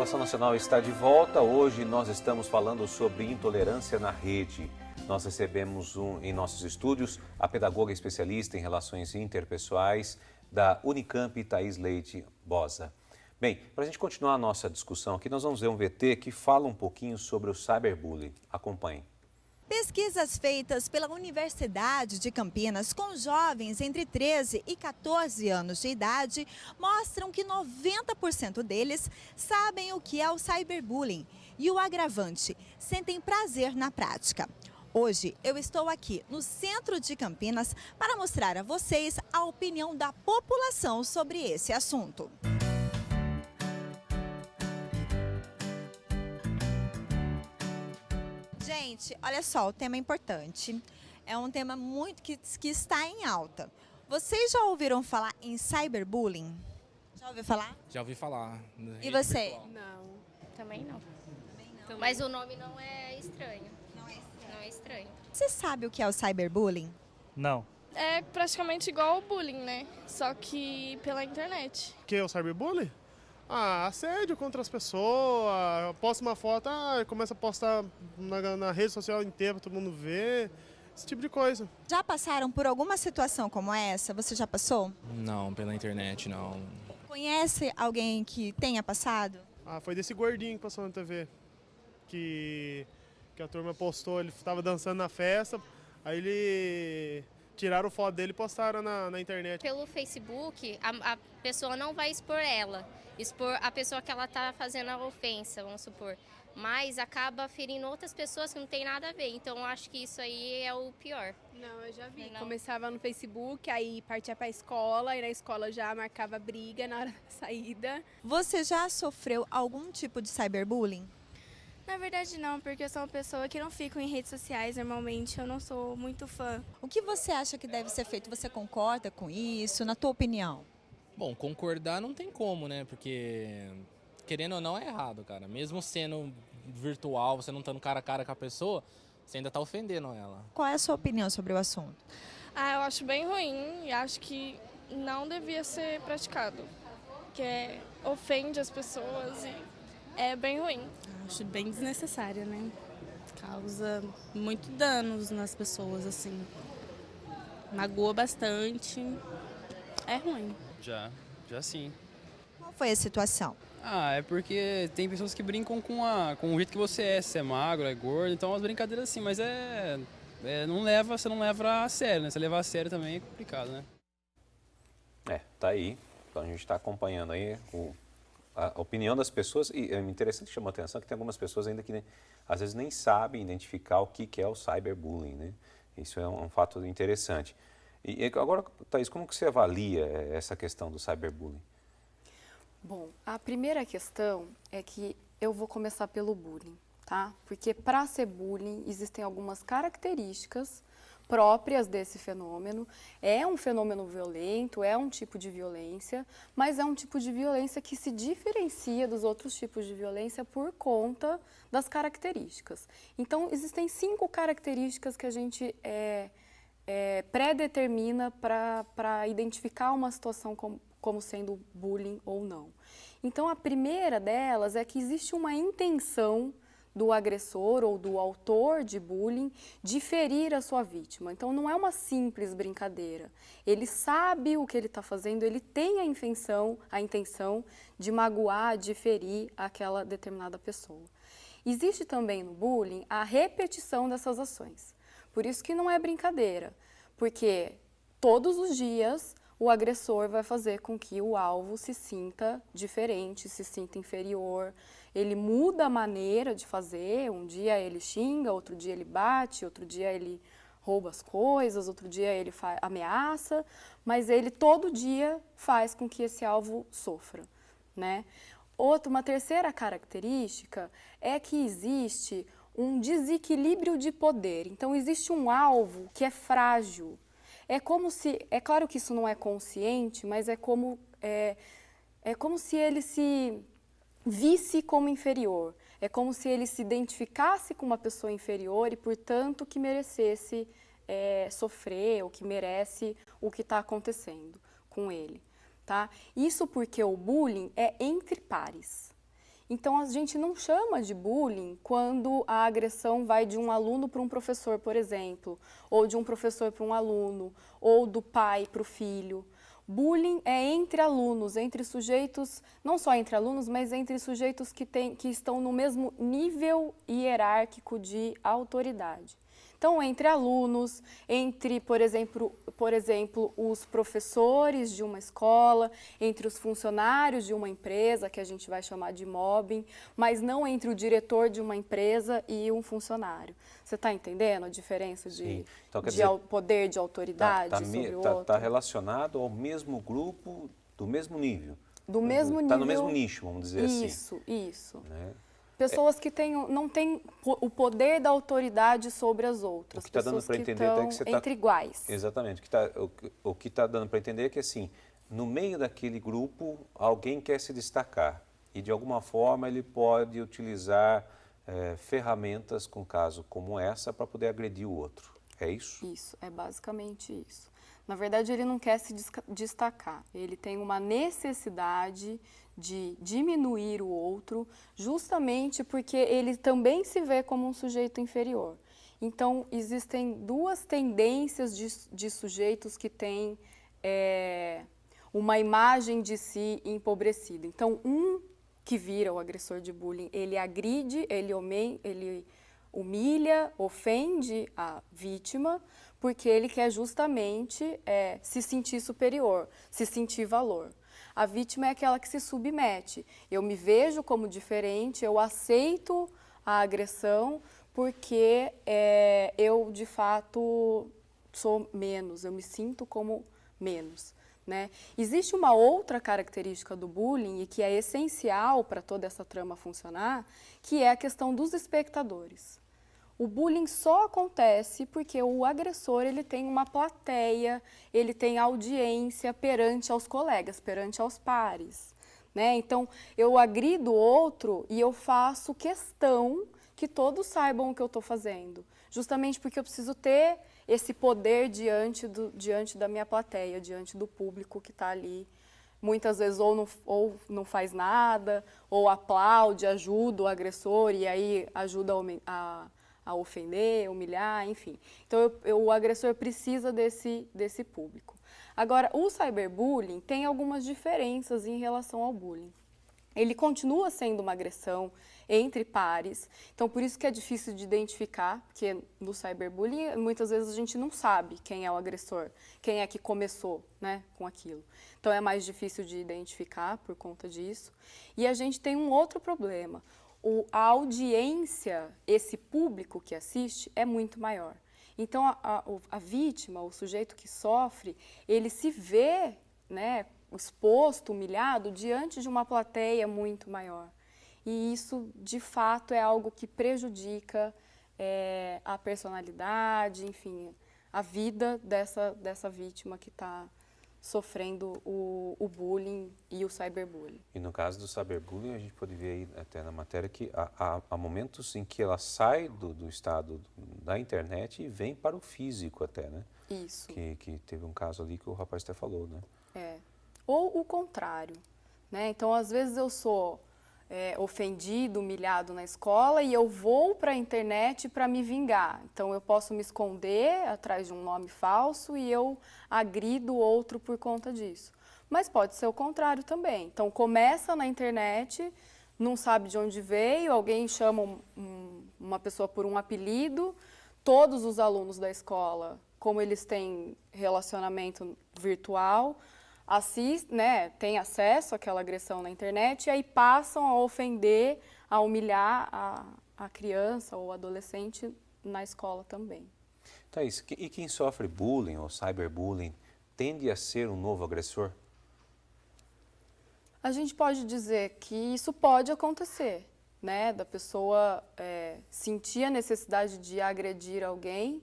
Participação Nacional está de volta. Hoje nós estamos falando sobre intolerância na rede. Nós recebemos em nossos estúdios a pedagoga especialista em relações interpessoais da Unicamp, Thaís Leite Bosa. Bem, para a gente continuar a nossa discussão aqui, nós vamos ver um VT que fala um pouquinho sobre o cyberbullying. Acompanhe. Pesquisas feitas pela Universidade de Campinas com jovens entre 13 e 14 anos de idade mostram que 90% deles sabem o que é o cyberbullying e o agravante, sentem prazer na prática. Hoje eu estou aqui no centro de Campinas para mostrar a vocês a opinião da população sobre esse assunto. Gente, olha só, o tema é importante. É um tema muito que está em alta. Vocês já ouviram falar em cyberbullying? Já ouviu falar? Já ouvi falar. E você? Não, também não. Também não. Mas o nome não é estranho. Não é estranho. Você sabe o que é o cyberbullying? Não. É praticamente igual ao bullying, né? Só que pela internet. O que é o cyberbullying? Assédio contra as pessoas, posta uma foto, começa a postar na rede social inteira para todo mundo ver, esse tipo de coisa. Já passaram por alguma situação como essa? Você já passou? Não, pela internet não. Conhece alguém que tenha passado? Foi desse gordinho que passou na TV, que a turma postou, ele estava dançando na festa, aí ele... tiraram foto dele e postaram na internet. Pelo Facebook, a pessoa não vai expor ela, expor a pessoa que ela está fazendo a ofensa, vamos supor. Mas acaba ferindo outras pessoas que não tem nada a ver. Então, eu acho que isso aí é o pior. Não, eu já vi. Não. Começava no Facebook, aí partia pra escola, e na escola já marcava briga na hora da saída. Você já sofreu algum tipo de cyberbullying? Na verdade não, porque eu sou uma pessoa que não fico em redes sociais, normalmente eu não sou muito fã. O que você acha que deve ser feito? Você concorda com isso, na tua opinião? Bom, concordar não tem como, né? Porque, querendo ou não, é errado, cara. Mesmo sendo virtual, você não estando cara a cara com a pessoa, você ainda tá ofendendo ela. Qual é a sua opinião sobre o assunto? Eu acho bem ruim e acho que não devia ser praticado. Porque ofende as pessoas e é bem ruim. Acho bem desnecessário, né? Causa muito danos nas pessoas, assim. Magoa bastante. É ruim. Já sim. Qual foi a situação? É porque tem pessoas que brincam com o jeito que você é, se é magro, é gordo, então é umas brincadeiras assim, mas você não leva a sério, né? Se levar a sério também é complicado, né? Tá aí. Então a gente está acompanhando aí a opinião das pessoas, e é interessante que chamou a atenção que tem algumas pessoas ainda que às vezes nem sabem identificar o que é o cyberbullying, né? Isso é um fato interessante. E agora, Thaís, como que você avalia essa questão do cyberbullying? Bom, a primeira questão é que eu vou começar pelo bullying, tá? Porque para ser bullying existem algumas características próprias desse fenômeno. É um fenômeno violento, é um tipo de violência, mas é um tipo de violência que se diferencia dos outros tipos de violência por conta das características. Então, existem 5 características que a gente pré-determina para identificar uma situação como sendo bullying ou não. Então, a primeira delas é que existe uma intenção do agressor ou do autor de bullying de ferir a sua vítima. Então, não é uma simples brincadeira. Ele sabe o que ele está fazendo, ele tem a intenção de magoar, de ferir aquela determinada pessoa. Existe também no bullying a repetição dessas ações. Por isso que não é brincadeira, porque todos os dias o agressor vai fazer com que o alvo se sinta diferente, se sinta inferior. Ele muda a maneira de fazer, um dia ele xinga, outro dia ele bate, outro dia ele rouba as coisas, outro dia ele ameaça, mas ele todo dia faz com que esse alvo sofra, né? Uma terceira característica é que existe um desequilíbrio de poder. Então, existe um alvo que é frágil. É claro que isso não é consciente, mas é como se ele se visse como inferior. É como se ele se identificasse com uma pessoa inferior e, portanto, que merecesse sofrer ou que merece o que está acontecendo com ele. Tá? Isso porque o bullying é entre pares. Então, a gente não chama de bullying quando a agressão vai de um aluno para um professor, por exemplo, ou de um professor para um aluno, ou do pai para o filho. Bullying é entre alunos, entre sujeitos, não só entre alunos, mas entre sujeitos que estão no mesmo nível hierárquico de autoridade. Então, entre alunos, entre, por exemplo, os professores de uma escola, entre os funcionários de uma empresa, que a gente vai chamar de mobbing, mas não entre o diretor de uma empresa e um funcionário. Você está entendendo a diferença de, então, quer dizer, poder de autoridade sobre o outro? Está relacionado ao mesmo grupo, do mesmo nível. Do mesmo nível. Está no mesmo nicho, vamos dizer assim. Isso. Né? Pessoas que não têm o poder da autoridade sobre as outras. O que está dando para entender é que você entre iguais. Exatamente. O que está dando para entender é que, assim, no meio daquele grupo, alguém quer se destacar. E, de alguma forma, ele pode utilizar ferramentas, com caso como essa, para poder agredir o outro. É isso? Isso, é basicamente isso. Na verdade, ele não quer se destacar. Ele tem uma necessidade de diminuir o outro, justamente porque ele também se vê como um sujeito inferior. Então, existem duas tendências de sujeitos que têm uma imagem de si empobrecida. Então, um que vira o agressor de bullying, ele agride, ele humilha, ofende a vítima, porque ele quer justamente se sentir superior, se sentir valor. A vítima é aquela que se submete. Eu me vejo como diferente, eu aceito a agressão porque eu, de fato, sou menos, eu me sinto como menos. Né? Existe uma outra característica do bullying e que é essencial para toda essa trama funcionar, que é a questão dos espectadores. O bullying só acontece porque o agressor ele tem uma plateia, ele tem audiência perante aos colegas, perante aos pares. Né? Então, eu agrido o outro e eu faço questão que todos saibam o que eu estou fazendo. Justamente porque eu preciso ter esse poder diante da minha plateia, diante do público que está ali. Muitas vezes ou não faz nada, ou aplaude, ajuda o agressor e aí ajuda a ofender, humilhar, enfim. Então, o agressor precisa desse público. Agora, o cyberbullying tem algumas diferenças em relação ao bullying. Ele continua sendo uma agressão entre pares, então por isso que é difícil de identificar, porque no cyberbullying muitas vezes a gente não sabe quem é o agressor, quem é que começou, né, com aquilo. Então é mais difícil de identificar por conta disso. E a gente tem um outro problema. A audiência, esse público que assiste, é muito maior. Então, a vítima, o sujeito que sofre, ele se vê, né, exposto, humilhado, diante de uma plateia muito maior. E isso, de fato, é algo que prejudica a personalidade, enfim, a vida dessa vítima que está sofrendo o bullying e o cyberbullying. E no caso do cyberbullying, a gente pode ver aí até na matéria que há momentos em que ela sai do estado da internet e vem para o físico até, né? Isso. Que teve um caso ali que o rapaz até falou, né? Ou o contrário, né? Então, às vezes eu sou ofendido, humilhado na escola e eu vou para a internet para me vingar. Então, eu posso me esconder atrás de um nome falso e eu agrido o outro por conta disso. Mas pode ser o contrário também. Então, começa na internet, não sabe de onde veio, alguém chama uma pessoa por um apelido, todos os alunos da escola, como eles têm relacionamento virtual, né, têm acesso àquela agressão na internet e aí passam a ofender, a humilhar a criança ou adolescente na escola também. Thaís, e quem sofre bullying ou cyberbullying tende a ser um novo agressor? A gente pode dizer que isso pode acontecer, né, da pessoa sentir a necessidade de agredir alguém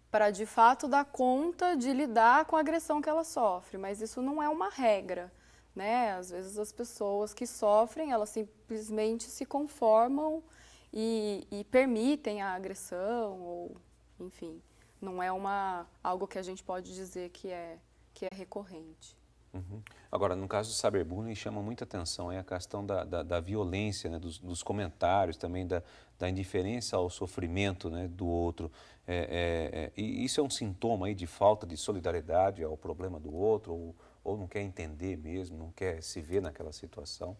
para, de fato, dar conta de lidar com a agressão que ela sofre. Mas isso não é uma regra, né? Às vezes as pessoas que sofrem, elas simplesmente se conformam e permitem a agressão, ou, enfim, não é algo que a gente pode dizer que é recorrente. Agora, no caso do cyberbullying, chama muita atenção a questão da violência, né, dos comentários, também da indiferença ao sofrimento, né, do outro. E isso é um sintoma aí de falta de solidariedade ao problema do outro, ou não quer entender mesmo, não quer se ver naquela situação?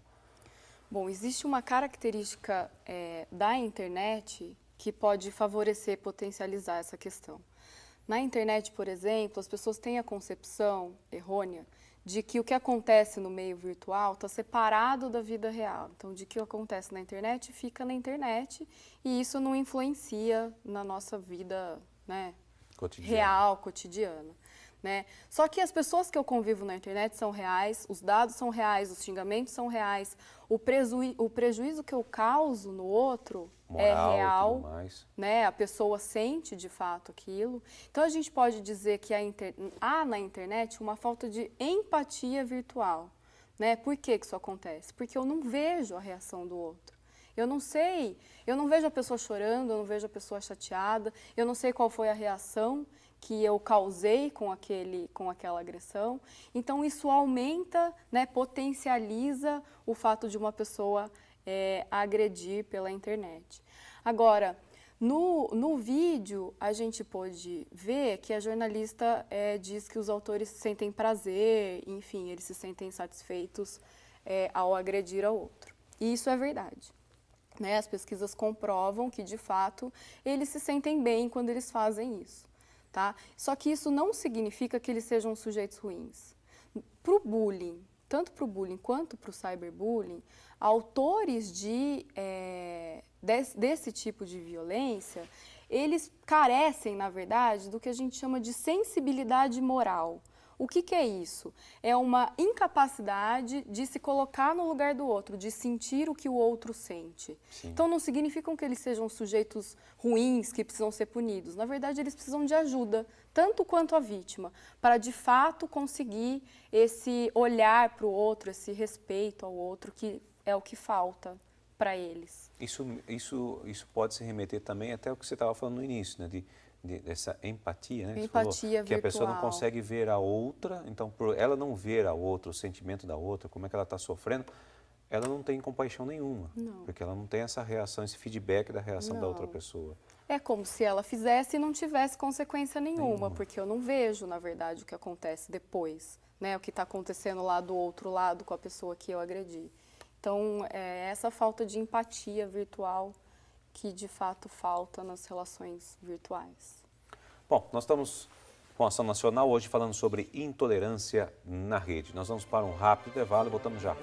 Bom, existe uma característica da internet que pode favorecer, potencializar essa questão. Na internet, por exemplo, as pessoas têm a concepção errônea de que o que acontece no meio virtual está separado da vida real. Então, de que o que acontece na internet fica na internet e isso não influencia na nossa vida, né, real, cotidiana. Né? Só que as pessoas que eu convivo na internet são reais, os dados são reais, os xingamentos são reais, o prejuízo que eu causo no outro moral, é real, tudo mais. Né? A pessoa sente de fato aquilo. Então a gente pode dizer que há na internet uma falta de empatia virtual. Né? Por que isso acontece? Porque eu não vejo a reação do outro. Eu não sei, eu não vejo a pessoa chorando, eu não vejo a pessoa chateada, eu não sei qual foi a reação que eu causei com aquela agressão. Então, isso aumenta, né, potencializa o fato de uma pessoa agredir pela internet. Agora, no vídeo, a gente pôde ver que a jornalista diz que os autores sentem prazer, enfim, eles se sentem satisfeitos ao agredir ao outro. E isso é verdade. Né? As pesquisas comprovam que, de fato, eles se sentem bem quando eles fazem isso. Tá? Só que isso não significa que eles sejam sujeitos ruins. Para o bullying, tanto para o bullying quanto para o cyberbullying, autores desse tipo de violência, eles carecem, na verdade, do que a gente chama de sensibilidade moral. O que é isso? É uma incapacidade de se colocar no lugar do outro, de sentir o que o outro sente. Sim. Então, não significam que eles sejam sujeitos ruins que precisam ser punidos. Na verdade, eles precisam de ajuda, tanto quanto a vítima, para, de fato, conseguir esse olhar para o outro, esse respeito ao outro, que é o que falta para eles. Isso pode se remeter também até o que você estava falando no início, né? Dessa empatia, né? Empatia virtual. Que a pessoa não consegue ver a outra, então por ela não ver a outra, o sentimento da outra, como é que ela está sofrendo, ela não tem compaixão nenhuma, porque ela não tem essa reação, esse feedback da reação da outra pessoa. É como se ela fizesse e não tivesse consequência nenhuma, porque eu não vejo, na verdade, o que acontece depois, né? O que está acontecendo lá do outro lado com a pessoa que eu agredi. Então, essa falta de empatia virtual que de fato falta nas relações virtuais. Bom, nós estamos com a Ação Nacional hoje falando sobre intolerância na rede. Nós vamos para um rápido intervalo e voltamos já.